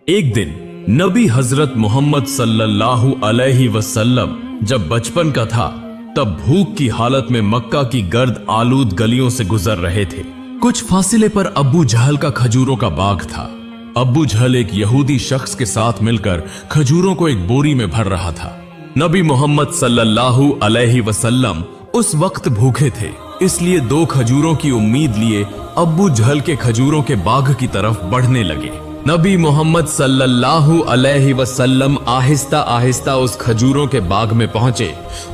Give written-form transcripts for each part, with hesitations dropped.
एक दिन नबी हजरत मोहम्मद सल्लल्लाहु अलैहि वसल्लम जब बचपन का था तब भूख की हालत में मक्का की गर्द आलूद गलियों से गुजर रहे थे। कुछ फासले पर अब्बू जहल का खजूरों का बाग था। अब्बू जहल एक यहूदी शख्स के साथ मिलकर खजूरों को एक बोरी में भर रहा था। नबी मोहम्मद सल्लल्लाहु अलैहि वसल्लम उस वक्त भूखे थे, इसलिए 2 खजूरों की उम्मीद लिए अब्बू जहल के खजूरों के बाग की तरफ बढ़ने लगे। नबी मोहम्मद सल्लल्लाहु अलैहि वसल्लम आहिस्ता आहिस्ता उस खजूरों के बाग में पहुंचे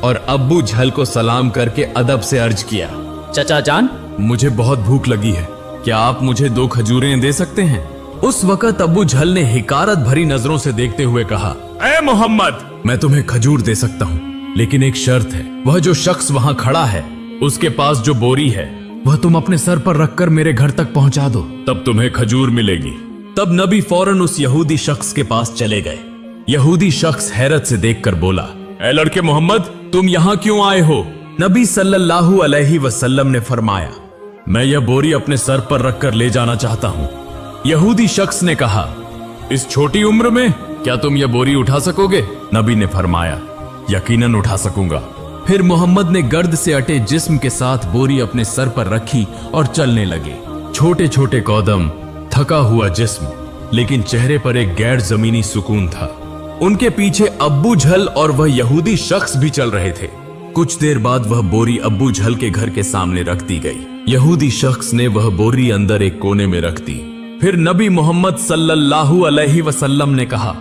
और अब्बू जहल को सलाम करके अदब से अर्ज किया, चचा जान, मुझे बहुत भूख लगी है, क्या आप मुझे 2 खजूरें दे सकते हैं? उस वक्त अब्बू जहल ने हिकारत भरी नजरों से देखते हुए कहा, ऐ मोहम्मद, मैं तुम्हें खजूर दे सकता हूँ, लेकिन एक शर्त है। वह जो शख्स वहाँ खड़ा है उसके पास जो बोरी है वह तुम अपने सर पर रखकर मेरे घर तक पहुँचा दो, तब तुम्हें खजूर मिलेगी। तब नबी फौरन उस यहूदी शख्स के पास चले गए। यहूदी शख्स हैरत से देखकर बोला, ऐ लड़के मोहम्मद, तुम यहाँ क्यों आए हो? नबी सल्लल्लाहु अलैहि वसल्लम ने फरमाया, मैं यह बोरी अपने सर पर रखकर ले जाना चाहता हूँ। यहूदी शख्स ने कहा, इस छोटी उम्र में क्या तुम यह बोरी उठा सकोगे? नबी ने फरमाया, यकीनन उठा सकूंगा। फिर मोहम्मद ने गर्द से अटे जिस्म के साथ बोरी अपने सर पर रखी और चलने लगे। छोटे छोटे कदम, थका हुआ जिस्म, लेकिन चेहरे पर एक गैर जमीनी सुकून था। उनके पीछे अब्बू जहल और वह यहूदी शख्स भी चल रहे थे। कुछ देर बाद वह बोरी अब्बू जहल के घर के सामने रख दी गई। यहूदी शख्स ने वह बोरी अंदर एक कोने में रख दी। फिर नबी मोहम्मद सल्लल्लाहु अलैहि वसल्लम ने कहा,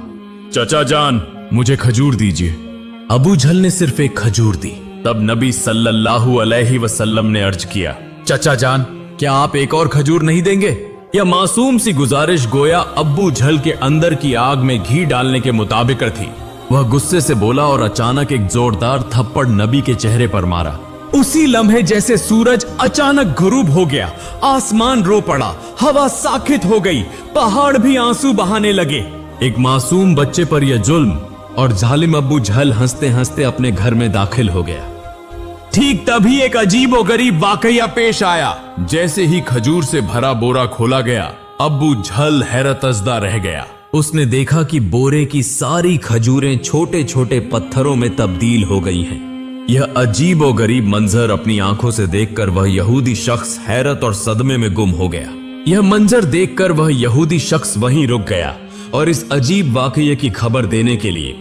चचा जान, मुझे खजूर दीजिए। अबू जहल ने सिर्फ एक खजूर दी। तब नबी सल्लल्लाहु अलैहि वसल्लम ने अर्ज किया, चचा जान, क्या आप एक और खजूर नहीं देंगे? यह मासूम सी गुजारिश गोया अब्बू जहल के अंदर की आग में घी डालने के मुताबिक थी। वह गुस्से से बोला और अचानक एक जोरदार थप्पड़ नबी के चेहरे पर मारा। उसी लम्हे जैसे सूरज अचानक गुरूब हो गया, आसमान रो पड़ा, हवा साकित हो गई, पहाड़ भी आंसू बहाने लगे। एक मासूम बच्चे पर यह जुल्म, और जालिम अब्बू जहल हंसते हंसते अपने घर में दाखिल हो गया। ठीक तभी एक अजीबोगरीब वाकया पेश आया। जैसे ही खजूर से भरा बोरा खोला गया, अब्बू जहल हैरतज़दा रह गया। उसने देखा कि बोरे की सारी खजूरें छोटे छोटे पत्थरों में तब्दील हो गई हैं। यह अजीबोगरीब मंजर अपनी आंखों से देखकर वह यहूदी शख्स हैरत और सदमे में गुम हो गया। यह मंजर देखकर वह यहूदी शख्स वहीं रुक गया और इस अजीब वाकये की खबर देने के लिए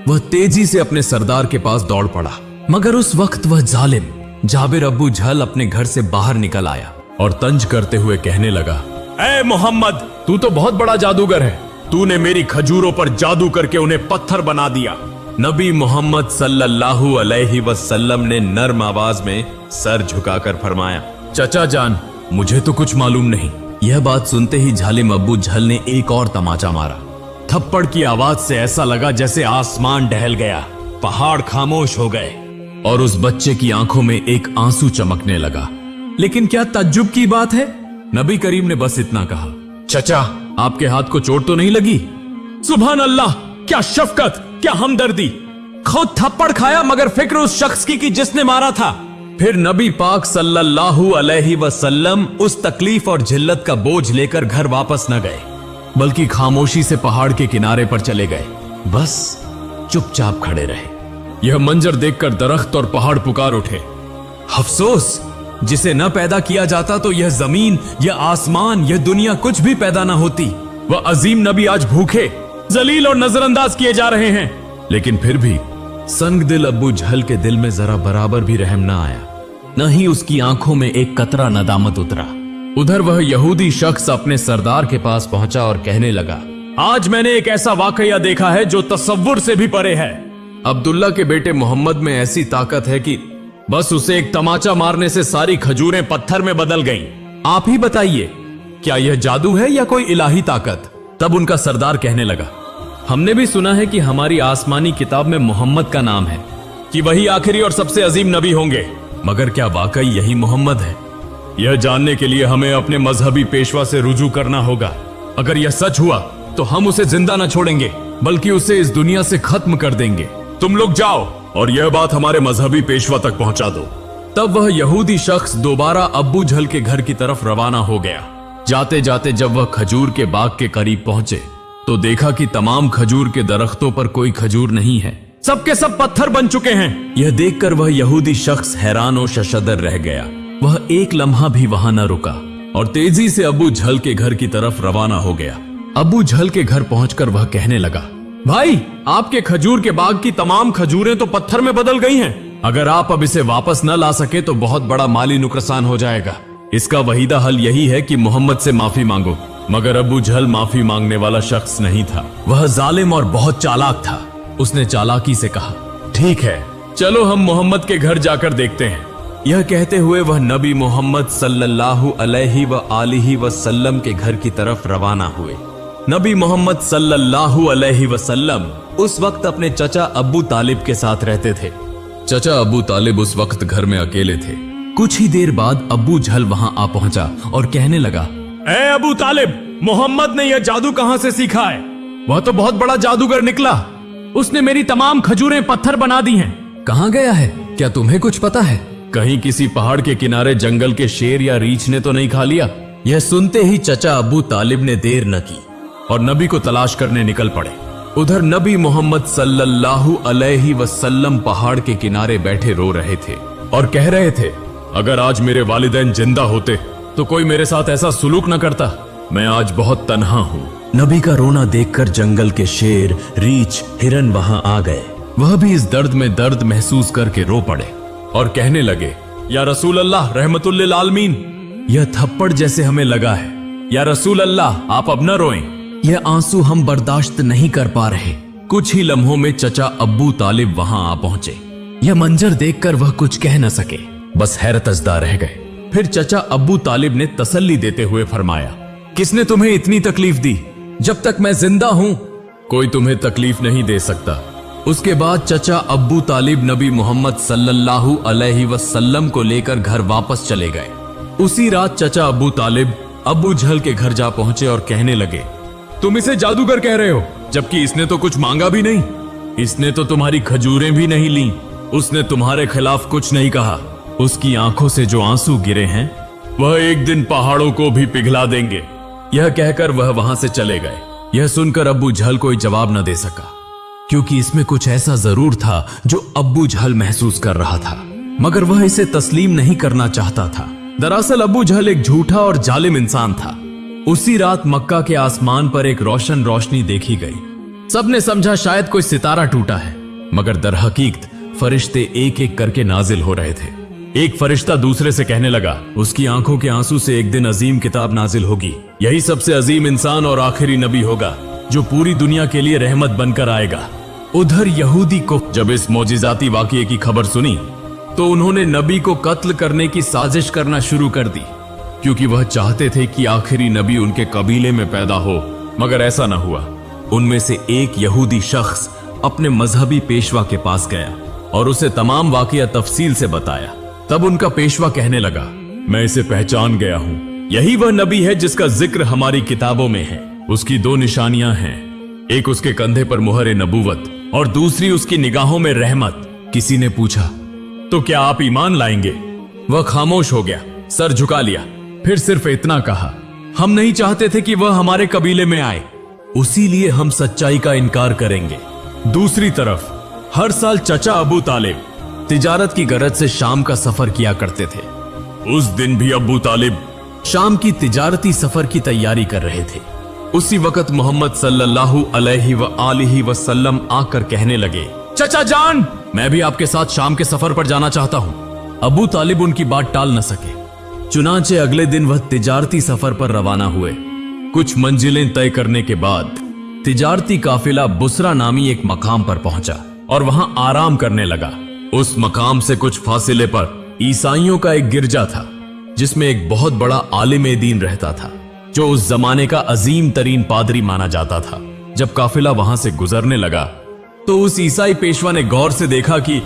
वह तेजी से अपने सरदार के पास दौड़ पड़ा। मगर उस वक्त वह जालिम जाबिर अब्बू जहल अपने घर से बाहर निकल आया और तंज करते हुए कहने लगा, ऐ मोहम्मद, तू तो बहुत बड़ा जादूगर है। तूने मेरी खजूरों पर जादू करके उन्हें पत्थर बना दिया। नबी मोहम्मद सल्लल्लाहु अलैहि वसल्लम ने नर्म आवाज में सर झुकाकर फरमाया, चचा जान, मुझे तो कुछ मालूम नहीं। यह बात सुनते ही जालिम अब्बू जहल ने एक और तमाचा मारा। थप्पड़ की आवाज से ऐसा लगा जैसे आसमान डहल गया, पहाड़ खामोश हो गए और उस बच्चे की आंखों में एक आंसू चमकने लगा। लेकिन क्या तज्जुब की बात है, नबी करीम ने बस इतना कहा, चचा, आपके हाथ को चोट तो नहीं लगी? सुभान अल्लाह, क्या शफकत, क्या हमदर्दी। खुद थप्पड़ खाया मगर फिक्र उस शख्स की जिसने मारा था। फिर नबी पाक सल्लल्लाहु अलैहि वसल्लम उस तकलीफ और जिल्लत का बोझ लेकर घर वापस न गए, बल्कि खामोशी से पहाड़ के किनारे पर चले गए। बस चुपचाप खड़े रहे। यह मंजर देखकर दरख्त और पहाड़ पुकार उठे, अफसोस, जिसे न पैदा किया जाता तो यह जमीन, यह आसमान, यह दुनिया कुछ भी पैदा न होती। वह अजीम नबी आज भूखे, जलील और नजरअंदाज किए जा रहे हैं। लेकिन फिर भी संग दिल अब्बू जहल के दिल में जरा बराबर भी रहम न आया, न ही उसकी आंखों में एक कतरा नदामत उतरा। उधर वह यहूदी शख्स अपने सरदार के पास पहुंचा और कहने लगा, आज मैंने एक ऐसा वाकया देखा है जो तसव्वुर से भी परे है। अब्दुल्ला के बेटे मोहम्मद में ऐसी ताकत है कि बस उसे एक तमाचा मारने से सारी खजूरें पत्थर में बदल गईं। आप ही बताइए, क्या यह जादू है या कोई इलाही ताकत? तब उनका सरदार कहने लगा, हमने भी सुना है कि हमारी आसमानी किताब में मोहम्मद का नाम है, कि वही आखिरी और सबसे अजीम नबी होंगे, मगर क्या वाकई यही मोहम्मद है? यह जानने के लिए हमें अपने मजहबी पेशवा से रुजू करना होगा। अगर यह सच हुआ तो हम उसे जिंदा न छोड़ेंगे, बल्कि उसे इस दुनिया से खत्म कर देंगे। तुम लोग जाओ और यह बात हमारे मजहबी पेशवा तक पहुंचा दो। तब वह यहूदी शख्स दोबारा अब्बू जहल के घर की तरफ रवाना हो गया। जाते जाते जब वह खजूर के बाग के करीब पहुंचे तो देखा कि तमाम खजूर के दरख्तों पर कोई खजूर नहीं है, सबके सब पत्थर बन चुके हैं। यह देखकर वह यहूदी शख्स हैरान और शशदर रह गया। वह एक लम्हा भी वहां न रुका और तेजी से अबू झल के घर की तरफ रवाना हो गया। अबू झल के घर पहुंचकर वह कहने लगा, भाई, आपके खजूर के बाग की तमाम खजूरें तो पत्थर में बदल गई हैं। अगर आप अब इसे वापस न ला सके तो बहुत बड़ा माली नुकसान हो जाएगा। इसका वहीदा हल यही है कि मोहम्मद से माफी मांगो। मगर अबू झल माफी मांगने वाला शख्स नहीं था। वह जालिम और बहुत चालाक था। उसने चालाकी से कहा, ठीक है, चलो हम मोहम्मद के घर जाकर देखते हैं। यह कहते हुए वह नबी मोहम्मद सल्लल्लाहु अलैहि व आलिहि वसल्लम के घर की तरफ रवाना हुए। नबी मोहम्मद सल्लल्लाहु अलैहि वसल्लम उस वक्त अपने चचा अबू तालिब के साथ रहते थे। चचा अबू तालिब उस वक्त घर में अकेले थे। कुछ ही देर बाद अबू झल वहां आ पहुंचा और कहने लगा, ए अबू तालिब, मोहम्मद ने यह जादू कहां से सीखा है? वह तो बहुत बड़ा जादूगर निकला। उसने मेरी तमाम खजूरें पत्थर बना दी हैं। कहां गया है? क्या तुम्हें कुछ पता है? कहीं किसी पहाड़ के किनारे जंगल के शेर या रीछ ने तो नहीं खा लिया? यह सुनते ही चचा अबू तालिब ने देर न की और नबी को तलाश करने निकल पड़े। उधर नबी मोहम्मद सल्लल्लाहु अलैहि वसल्लम पहाड़ के किनारे बैठे रो रहे थे और कह रहे थे, अगर आज मेरे वालिदैन जिंदा होते तो कोई मेरे साथ ऐसा सुलूक न करता। मैं आज बहुत तन्हा हूँ। नबी का रोना देखकर जंगल के शेर, रीछ, हिरन वहां आ गए। वह भी इस दर्द में दर्द महसूस करके रो पड़े और कहने लगे, या रसूल अल्लाह रहमतुल लिल आलमीन, यह थप्पड़ जैसे हमें लगा है। या रसूल अल्लाह, आप अब न रोएं। यह आंसू हम बर्दाश्त नहीं कर पा रहे। कुछ ही लम्हों में चचा अब्बू तालिब वहां आ पहुंचे। यह मंजर देखकर वह कुछ कह न सके, बस हैरतजदा रह गए। फिर चचा अब्बू तालिब ने तसल्ली देते हुए फरमाया, किसने तुम्हें इतनी तकलीफ दी? जब तक मैं जिंदा हूं कोई तुम्हें तकलीफ नहीं दे सकता। उसके बाद चचा अब्बू तालिब नबी मोहम्मद सल्लल्लाहु अलैहि वसल्लम को लेकर घर वापस चले गए। उसी रात चचा अब्बू तालिब अब्बू झल के घर जा पहुंचे और कहने लगे, तुम इसे जादूगर कह रहे हो, जबकि इसने तो कुछ मांगा भी नहीं। इसने तो तुम्हारी खजूरें भी नहीं ली। उसने तुम्हारे खिलाफ कुछ नहीं कहा। उसकी आंखों से जो आंसू गिरे हैं वह एक दिन पहाड़ों को भी पिघला देंगे। यह कहकर वह वहां से चले गए। यह सुनकर अब्बू झल कोई जवाब न दे सका, क्योंकि इसमें कुछ ऐसा जरूर था जो अब्बू झल महसूस कर रहा था, मगर वह इसे तस्लीम नहीं करना चाहता था। दरअसल अब्बू झल एक झूठा और जालिम इंसान था। उसी रात मक्का के आसमान पर एक रोशन रोशनी देखी गई। सबने समझा शायद कोई सितारा टूटा है, मगर दरहकीकत फरिश्ते एक एक करके नाजिल हो रहे थे। एक फरिश्ता दूसरे से कहने लगा, उसकी आंखों के आंसू से एक दिन अजीम किताब नाजिल होगी। यही सबसे अजीम इंसान और आखिरी नबी होगा जो पूरी दुनिया के लिए रहमत बनकर आएगा। उधर यहूदी को जब इस मौजिजाती वाकये की खबर सुनी तो उन्होंने नबी को कत्ल करने की साजिश करना शुरू कर दी, क्योंकि वह चाहते थे कि आखिरी नबी उनके कबीले में पैदा हो, मगर ऐसा न हुआ। उनमें से एक यहूदी शख्स अपने मजहबी पेशवा के पास गया और उसे तमाम वाकया तफसील से बताया। तब उनका पेशवा कहने लगा, मैं इसे पहचान गया हूँ। यही वह नबी है जिसका जिक्र हमारी किताबों में है। उसकी दो निशानियां हैं, एक उसके कंधे पर मुहर नबूवत और दूसरी उसकी निगाहों में रहमत। किसी ने पूछा, तो क्या आप ईमान लाएंगे? वह खामोश हो गया, सर झुका लिया, फिर सिर्फ इतना कहा, हम नहीं चाहते थे कि वह हमारे कबीले में आए, उसी लिए हम सच्चाई का इनकार करेंगे। दूसरी तरफ हर साल चचा अबू तालिब तिजारत की गरज से शाम का सफर किया करते थे। उस दिन भी अबू तालिब शाम की तिजारती सफर की तैयारी कर रहे थे। उसी वक्त मोहम्मद सल्लल्लाहु अलैहि व आलिहि वसल्लम आकर कहने लगे, चचा जान, मैं भी आपके साथ शाम के सफर पर जाना चाहता हूँ। अबू तालिब उनकी बात टाल न सके। चुनांचे अगले दिन वह तिजारती सफर पर रवाना हुए। कुछ मंजिलें तय करने के बाद तिजारती काफिला बुसरा नामी एक मकाम पर पहुंचा और वहां आराम करने लगा। उस मकाम से कुछ फासिले पर ईसाइयों का एक गिरजा था, जिसमें एक बहुत बड़ा आलिम दीन रहता था, जो उस जमाने का अजीम तरीन पादरी माना जाता था। जब काफिला वहां से गुजरने लगा तो उस ईसाई पेशवा ने गौर से देखा कि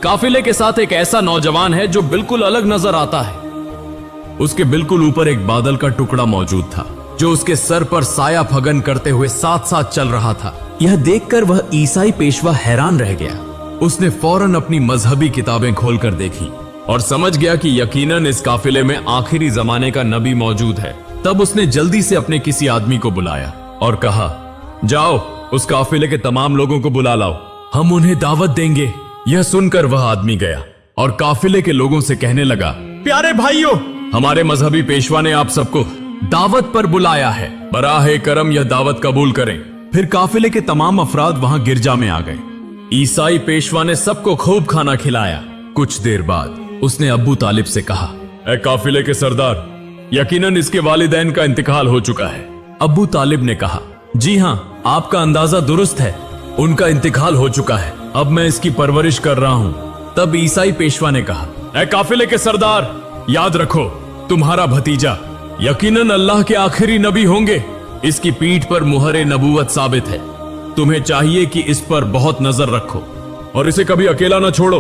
काफिले के साथ एक ऐसा नौजवान है जो बिल्कुल अलग नजर आता है। उसके बिल्कुल ऊपर एक बादल का टुकड़ा मौजूद था, जो उसके सर पर साया फगन करते हुए साथ साथ चल रहा था। यह देखकर वह ईसाई पेशवा हैरान रह गया। उसने फौरन अपनी मजहबी किताबें खोलकर देखी और समझ गया कि यकीनन इस काफिले में आखिरी जमाने का नबी मौजूद है। तब उसने जल्दी से अपने किसी आदमी को बुलाया और कहा, जाओ उस काफिले के तमाम लोगों को बुला लाओ, हम उन्हें दावत देंगे। यह सुनकर वह आदमी गया और काफिले के लोगों से कहने लगा, प्यारे भाइयों, हमारे मजहबी पेशवा ने आप सबको दावत पर बुलाया है, बराहे करम यह दावत कबूल करें। फिर काफिले के तमाम अफराद वहां गिरजा में आ गए। ईसाई पेशवा ने सबको खूब खाना खिलाया। कुछ देर बाद उसने अब्बू तालिब से कहा, ए काफिले के सरदार, यकीनन इसके वालिदैन का इंतकाल हो चुका है। अब्बू तालिब ने कहा, जी हाँ, आपका अंदाजा दुरुस्त है, उनका इंतकाल हो चुका है, अब मैं इसकी परवरिश कर रहा हूँ। तब ईसाई पेशवा ने कहा, ए काफिले के सरदार, याद रखो तुम्हारा भतीजा यकीनन अल्लाह के आखिरी नबी होंगे, इसकी पीठ पर मुहरे नबूवत साबित है, तुम्हें चाहिए कि इस पर बहुत नजर रखो और इसे कभी अकेला न छोड़ो,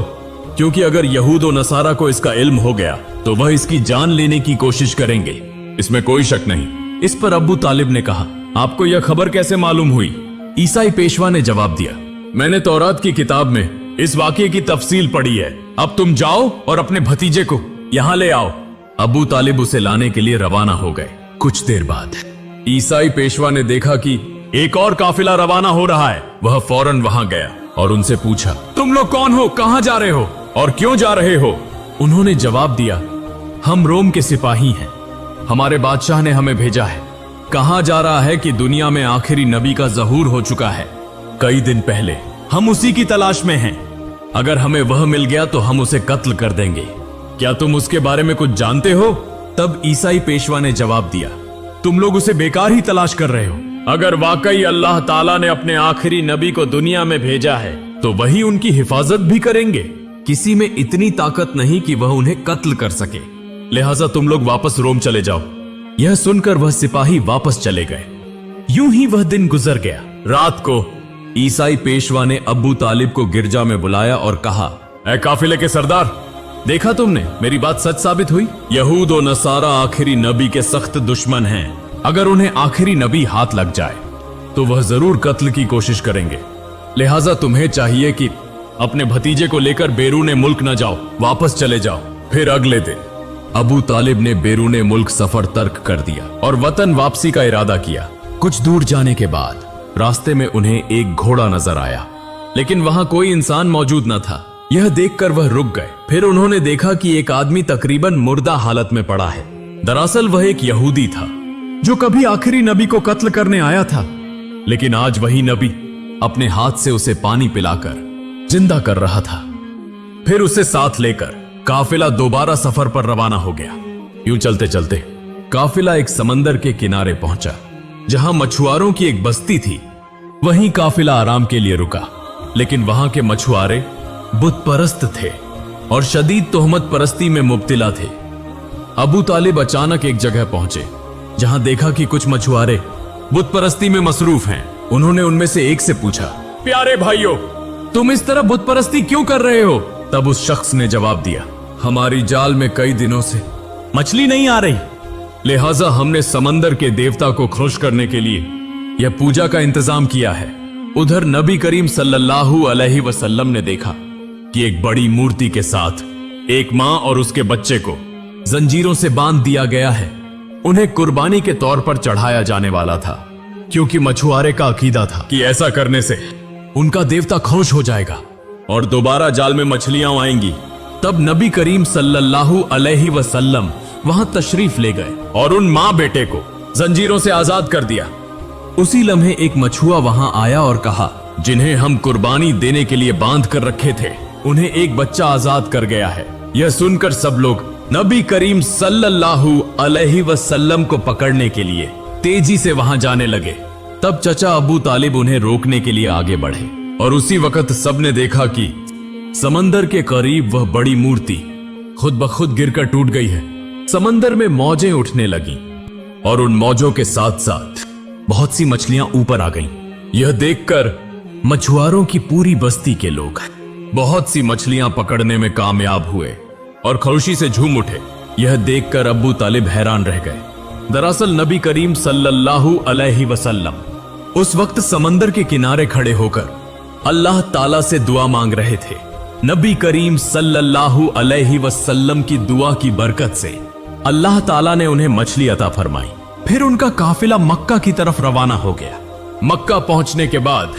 क्योंकि अगर यहूद और नसारा को इसका इल्म हो गया तो वह इसकी जान लेने की कोशिश करेंगे, इसमें कोई शक नहीं। इस पर अब्बू तालिब ने कहा, आपको यह खबर कैसे मालूम हुई? ईसाई पेशवा ने जवाब दिया, मैंने तौरात की किताब में इस वाकये की तफसील पढ़ी है, अब तुम जाओ और अपने भतीजे को यहाँ ले आओ। अब्बू तालिब उसे लाने के लिए रवाना हो गए। कुछ देर बाद ईसाई पेशवा ने देखा कि एक और काफिला रवाना हो रहा है। वह फौरन वहां गया और उनसे पूछा, तुम लोग कौन हो, कहां जा रहे हो और क्यों जा रहे हो? उन्होंने जवाब दिया, हम रोम के सिपाही हैं, हमारे बादशाह ने हमें भेजा है। कहा जा रहा है कि दुनिया में आखिरी नबी का ज़हूर हो चुका है, कई दिन पहले, हम उसी की तलाश में हैं। अगर हमें वह मिल गया तो हम उसे कत्ल कर देंगे। क्या तुम उसके बारे में कुछ जानते हो? तब ईसाई पेशवा ने जवाब दिया, तुम लोग उसे बेकार ही तलाश कर रहे हो। अगर वाकई अल्लाह ताला ने अपने आखिरी नबी को दुनिया में भेजा है तो वही उनकी हिफाजत भी करेंगे। किसी में इतनी ताकत नहीं कि वह उन्हें कत्ल कर सके, लिहाजा तुम लोग वापस रोम चले जाओ। यह सुनकर वह सिपाही वापस चले गए। यूं ही वह दिन गुजर गया। रात को ईसाई पेशवा ने अब्बू तालिब को गिरजा में बुलाया और कहा, ऐ काफिले के सरदार, देखा तुमने, मेरी बात सच साबित हुई। यहूद और नसारा आखिरी नबी के सख्त दुश्मन हैं। अगर उन्हें आखिरी नबी हाथ लग जाए तो वह जरूर कत्ल की कोशिश करेंगे, लिहाजा तुम्हें चाहिए कि अपने भतीजे को लेकर बैरून मुल्क न जाओ, वापस चले जाओ। फिर अगले दिन अबू तालिब ने बैरून मुल्क सफर तर्क कर दिया और वतन वापसी का इरादा किया। कुछ दूर जाने के बाद रास्ते में उन्हें एक घोड़ा नजर आया, लेकिन वहां कोई इंसान मौजूद न था। यह देखकर वह रुक गए। फिर उन्होंने देखा कि एक आदमी तकरीबन मुर्दा हालत में पड़ा है। दरअसल वह एक यहूदी था जो कभी आखिरी नबी को कत्ल करने आया था, लेकिन आज वही नबी अपने हाथ से उसे पानी पिलाकर जिंदा कर रहा था। फिर उसे साथ लेकर काफिला दोबारा सफर पर रवाना हो गया। यूं चलते चलते काफिला एक समंदर के किनारे पहुंचा, जहां मछुआरों की एक बस्ती थी। वहीं काफिला आराम के लिए रुका, लेकिन वहां के मछुआरे बुत परस्त थे और शदीद तोहमत परस्ती में मुब्तिला थे। अबू तालिब अचानक एक जगह पहुंचे जहां देखा कि कुछ मछुआरे बुत परस्ती में मसरूफ हैं। उन्होंने उनमें से एक से पूछा, प्यारे भाइयों, तुम इस तरह बुत परस्ती क्यों कर रहे हो? तब उस शख्स ने जवाब दिया, हमारी जाल में कई दिनों से मछली नहीं आ रही, लिहाजा हमने समंदर के देवता को खुश करने के लिए यह पूजा का इंतजाम किया है। उधर नबी करीम सल्लल्लाहु अलैहि वसल्लम ने देखा कि एक बड़ी मूर्ति के साथ एक मां और उसके बच्चे को जंजीरों से बांध दिया गया है। उन्हें कुर्बानी के तौर पर चढ़ाया जाने वाला था, क्योंकि मछुआरे का अकीदा था कि ऐसा करने से उनका देवता खुश हो जाएगा और दोबारा जाल में मछलियां आएंगी। तब नबी करीम सल्लल्लाहु अलैहि वसल्लम वहां तशरीफ ले गए और उन मां बेटे को जंजीरों से आजाद कर दिया। उसी लम्हे एक मछुआ वहां आया और कहा, जिन्हें हम कुर्बानी देने के लिए बांध कर रखे थे, उन्हें एक बच्चा आजाद कर गया है। यह सुनकर सब लोग नबी करीम सल्लल्लाहु अलैहि वसल्लम को पकड़ने के लिए तेजी से वहां जाने लगे। तब चचा अबू तालिब उन्हें रोकने के लिए आगे बढ़े और उसी वक्त सबने देखा कि समंदर के करीब वह बड़ी मूर्ति खुद ब खुद गिरकर टूट गई है। समंदर में मौजें उठने लगी और उन मौजों के साथ साथ बहुत सी मछलियां ऊपर आ गईं। यह देखकर मछुआरों की पूरी बस्ती के लोग बहुत सी मछलियां पकड़ने में कामयाब हुए और खुशी से झूम उठे। यह देखकर अब्बू तालिब हैरान रह गए। दरअसल नबी करीम सल्लल्लाहु अलैहि वसल्लम उस वक्त समंदर के किनारे खड़े होकर अल्लाह ताला से दुआ मांग रहे थे। नबी करीम सल्लल्लाहु अलैहि वसल्लम की दुआ की बरकत से अल्लाह ताला ने उन्हें मछली अता फरमाई। फिर उनका काफिला मक्का की तरफ रवाना हो गया। मक्का पहुंचने के बाद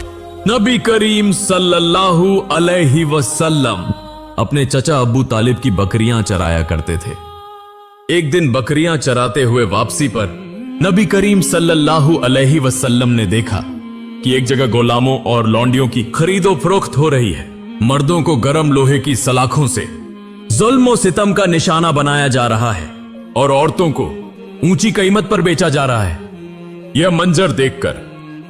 नबी करीम सल्लल्लाहु अलैहि वसल्लम अपने चचा अबू तालिब की बकरियां चराया करते थे। एक दिन बकरियां चराते हुए वापसी पर नबी करीम सल्लल्लाहु अलैहि वसल्लम ने देखा कि एक जगह गुलामों और लौंडियों की खरीदो फरोख्त हो रही है। मर्दों को गर्म लोहे की सलाखों से जुल्म और सितम का निशाना बनाया जा रहा है और औरतों को ऊंची कीमत पर बेचा जा रहा है। यह मंजर देखकर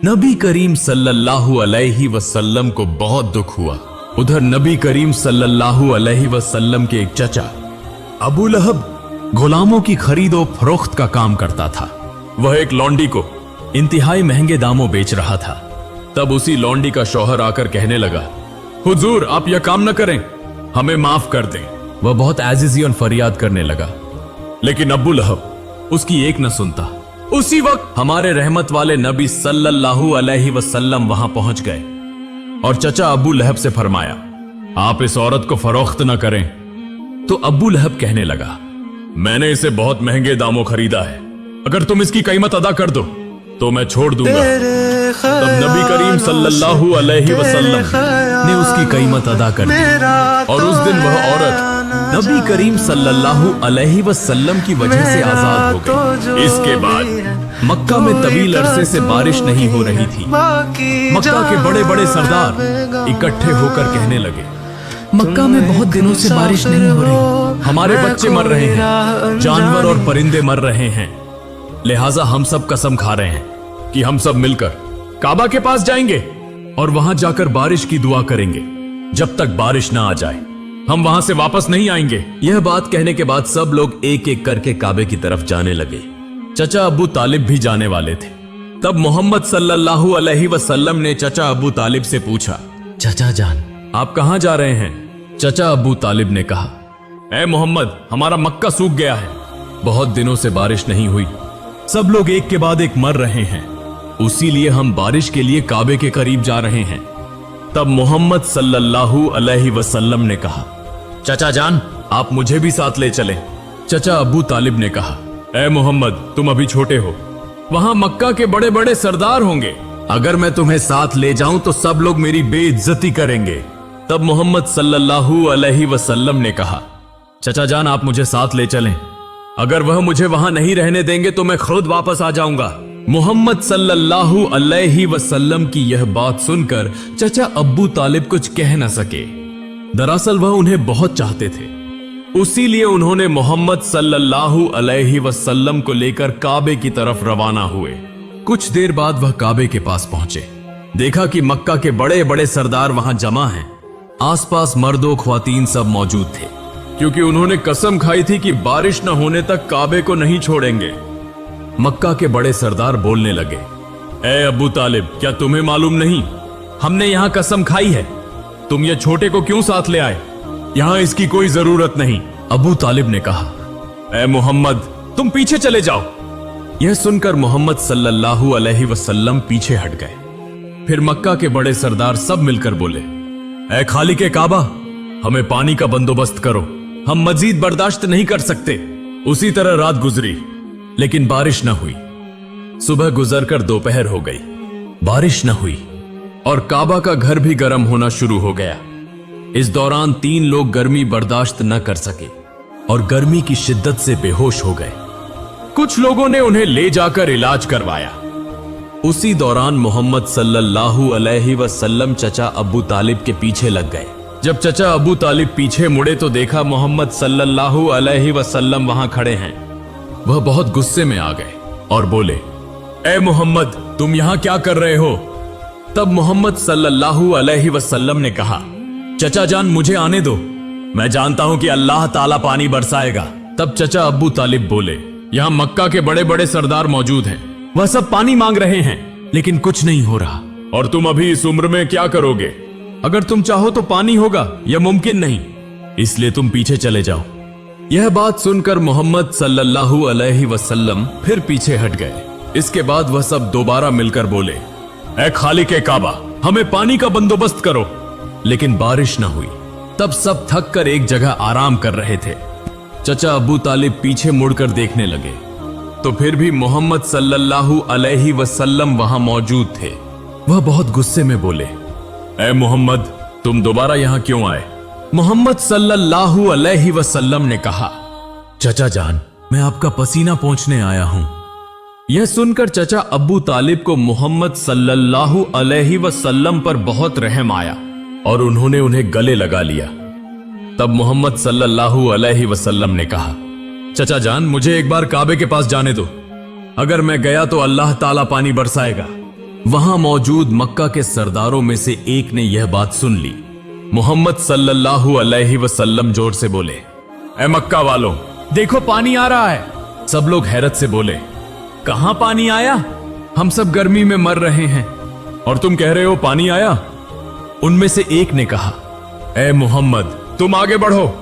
नबी करीम सल्लल्लाहु अलैहि वसल्लम को बहुत दुख हुआ। उधर नबी करीम सल्लल्लाहु अलैहि वसल्लम के एक चचा अबू लहब गुलामों की खरीदो फरोख्त का काम करता था। वह एक लौंडी को इंतहाई महंगे दामों बेच रहा था। तब उसी लौंडी का शौहर आकर कहने लगा, हुजूर आप यह काम न करें, हमें माफ कर दें। वह बहुत आजिज़ी और फरियाद करने लगा, लेकिन अबू लहब उसकी एक न सुनता। उसी वक्त हमारे रहमत वाले नबी सल्लल्लाहु अलैहि वसल्लम वहां पहुंच गए और चचा अबू लहब से फरमाया, आप इस औरत को फरोख्त न करें। तो अबू लहब कहने लगा, मैंने इसे बहुत महंगे दामों खरीदा है, अगर तुम इसकी कीमत अदा कर दो तो मैं छोड़ दूंगा। तब नबी करीम सल्लल्लाहु अलैहि वसल्लम ने उसकी कीमत अदा कर दी और उस दिन वह औरत नबी करीम सल्लल्लाहु अलैहि वसल्लम की वजह से आजाद हो गई। इसके बाद मक्का में तवील अरसे से बारिश नहीं हो रही थी। मक्का के बड़े बड़े सरदार इकट्ठे होकर कहने लगे, मक्का में बहुत दिनों से बारिश नहीं हो रही, हमारे बच्चे मर रहे हैं, जानवर और परिंदे मर रहे हैं, लिहाजा हम सब कसम खा रहे हैं कि हम सब मिलकर काबा के पास जाएंगे और वहां जाकर बारिश की दुआ करेंगे। जब तक बारिश ना आ जाए हम वहां से वापस नहीं आएंगे। यह बात कहने के बाद सब लोग एक एक करके काबे की तरफ जाने लगे। चचा अबू तालिब भी जाने वाले थे। तब मोहम्मद सल्लल्लाहु अलैहि वसल्लम ने चचा अबू तालिब से पूछा, चचा जान आप कहां जा रहे हैं? चचा अबू तालिब ने कहा, ऐ मोहम्मद हमारा मक्का सूख गया है, बहुत दिनों से बारिश नहीं हुई, सब लोग एक के बाद एक मर रहे हैं, उसी लिए हम बारिश के लिए काबे के करीब जा रहे हैं। तब मोहम्मद सल्लल्लाहु अलैहि वसल्लम ने कहा, चचा जान आप मुझे भी साथ ले चलें। चचा अबू तालिब ने कहा, ऐ मोहम्मद तुम अभी छोटे हो, वहां मक्का के बड़े बड़े सरदार होंगे, अगर मैं तुम्हें साथ ले जाऊं तो सब लोग मेरी बेइज्जती करेंगे। तब मोहम्मद सल्लल्लाहु अलैहि वसल्लम ने कहा, चचा जान आप मुझे साथ ले चलें, अगर वह मुझे वहां नहीं रहने देंगे तो मैं खुद वापस आ जाऊंगा। मोहम्मद सल्लल्लाहु अलैहि वसल्लम की यह बात सुनकर चचा अब्बू तालिब कुछ कह न सके। दरअसल वह उन्हें बहुत चाहते थे, उसी लिए उन्होंने मोहम्मद सल्लल्लाहु अलैहि वसल्लम को लेकर काबे की तरफ रवाना हुए। कुछ देर बाद वह काबे के पास पहुंचे। देखा कि मक्का के बड़े बड़े सरदार वहां जमा हैं। आसपास मर्दों ख्वातीन सब मौजूद थे, क्योंकि उन्होंने कसम खाई थी कि बारिश न होने तक काबे को नहीं छोड़ेंगे। मक्का के बड़े सरदार बोलने लगे, ए अबू तालिब क्या तुम्हें मालूम नहीं, हमने यहां कसम खाई है, तुम ये छोटे को क्यों साथ ले आए? यहां इसकी कोई जरूरत नहीं। अबू तालिब ने कहा, ए मोहम्मद तुम पीछे चले जाओ। यह सुनकर मोहम्मद सल्लल्लाहु अलैहि वसल्लम पीछे हट गए। फिर मक्का के बड़े सरदार सब मिलकर बोले, ए खालिक काबा हमें पानी का बंदोबस्त करो, हम मजीद बर्दाश्त नहीं कर सकते। उसी तरह रात गुजरी, लेकिन बारिश न हुई। सुबह गुजरकर दोपहर हो गई, बारिश न हुई और काबा का घर भी गर्म होना शुरू हो गया। इस दौरान 3 लोग गर्मी बर्दाश्त न कर सके और गर्मी की शिद्दत से बेहोश हो गए। कुछ लोगों ने उन्हें ले जाकर इलाज करवाया। उसी दौरान मोहम्मद सल्लल्लाहु अलैहि वसल्लम चचा अबू तालिब के पीछे लग गए। जब चचा अबू तालिब पीछे मुड़े तो देखा मोहम्मद सल्लल्लाहु अलैहि वसल्लम वहां खड़े हैं। वह बहुत गुस्से में आ गए और बोले, ए मोहम्मद तुम यहां क्या कर रहे हो? तब मोहम्मद सल्लल्लाहु अलैहि वसल्लम ने कहा, चचा जान मुझे आने दो, मैं जानता हूं कि अल्लाह ताला पानी बरसाएगा। तब चचा अबू तालिब बोले, यहां मक्का के बड़े बड़े सरदार मौजूद हैं, वह सब पानी मांग रहे हैं लेकिन कुछ नहीं हो रहा, और तुम अभी इस उम्र में क्या करोगे? अगर तुम चाहो तो पानी होगा, यह मुमकिन नहीं, इसलिए तुम पीछे चले जाओ। यह बात सुनकर मोहम्मद सल्लल्लाहु अलैहि वसल्लम फिर पीछे हट गए। इसके बाद वह सब दोबारा मिलकर बोले, ऐ खालिक काबा हमें पानी का बंदोबस्त करो, लेकिन बारिश न हुई। तब सब थक कर एक जगह आराम कर रहे थे। चचा अबू तालिब पीछे मुड़कर देखने लगे तो फिर भी मोहम्मद सल्लल्लाहु अलैहि वसल्लम वहां मौजूद थे। वह बहुत गुस्से में बोले, ए मोहम्मद, तुम दोबारा यहां क्यों आए? मोहम्मद सल्लल्लाहु अलैहि वसल्लम ने कहा, चचा जान, मैं आपका पसीना पोंछने आया हूं। यह सुनकर चचा अब्बू तालिब को मोहम्मद सल्लल्लाहु अलैहि वसल्लम पर बहुत रहम आया और उन्होंने उन्हें गले लगा लिया। तब मोहम्मद सल्लल्लाहु अलैहि वसल्लम ने कहा, चचा जान, मुझे एक बार काबे के पास जाने दो। अगर मैं गया तो अल्लाह ताला पानी बरसाएगा। वहां मौजूद मक्का के सरदारों में से एक ने यह बात सुन ली। मोहम्मद सल्लल्लाहु अलैहि वसल्लम जोर से बोले, ए मक्का वालों, देखो पानी आ रहा है। सब लोग हैरत से बोले, कहां पानी आया? हम सब गर्मी में मर रहे हैं और तुम कह रहे हो पानी आया? उनमें से एक ने कहा, ए मोहम्मद, तुम आगे बढ़ो।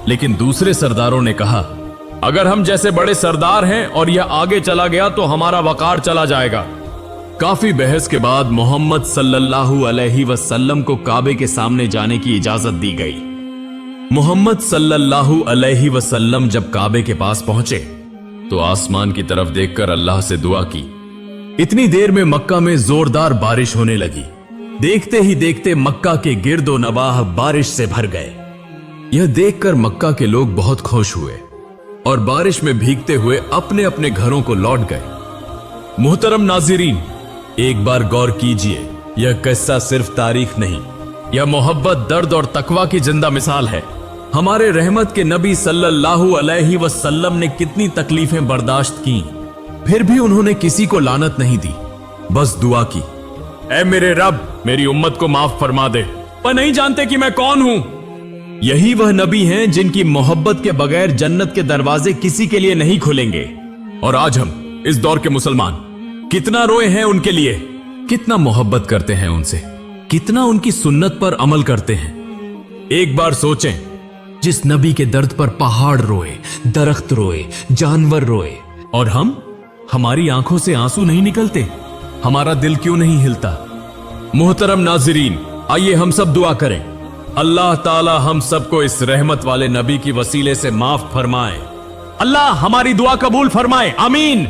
लेकिन दूसरे सरदारों ने कहा, अगर हम जैसे बड़े सरदार हैं और यह आगे चला गया तो हमारा वकार चला जाएगा। काफी बहस के बाद मोहम्मद सल्लल्लाहु अलैहि वसल्लम को काबे के सामने जाने की इजाजत दी गई। मोहम्मद सल्लल्लाहु अलैहि वसल्लम जब काबे के पास पहुंचे तो आसमान की तरफ देखकर अल्लाह से दुआ की। इतनी देर में मक्का में जोरदार बारिश होने लगी। देखते ही देखते मक्का के गिर्दो नवाह बारिश से भर गए। यह देखकर मक्का के लोग बहुत खुश हुए और बारिश में भीगते हुए अपने अपने घरों को लौट गए। मुहतरम नाज़रीन, एक बार गौर कीजिए, यह किस्सा सिर्फ तारीख नहीं, यह मोहब्बत, दर्द और तकवा की जिंदा मिसाल है। हमारे रहमत के नबी सल्लल्लाहु अलैहि वसल्लम ने कितनी तकलीफें बर्दाश्त की, फिर भी उन्होंने किसी को लानत नहीं दी, बस दुआ की, ऐ मेरे रब, मेरी उम्मत को माफ फरमा दे। पर नहीं जानते कि मैं कौन हूं। यही वह नबी हैं जिनकी मोहब्बत के बगैर जन्नत के दरवाजे किसी के लिए नहीं खुलेंगे। और आज हम इस दौर के मुसलमान कितना रोए हैं उनके लिए, कितना मोहब्बत करते हैं उनसे, कितना उनकी सुन्नत पर अमल करते हैं। एक बार सोचें, जिस नबी के दर्द पर पहाड़ रोए, दरख्त रोए, जानवर रोए, और हमारी आंखों से आंसू नहीं निकलते, हमारा दिल क्यों नहीं हिलता? मुहतरम नाज़रीन, आइए हम सब दुआ करें, अल्लाह ताला हम सबको इस रहमत वाले नबी की वसीले से माफ फरमाए। अल्लाह हमारी दुआ कबूल फरमाए, आमीन।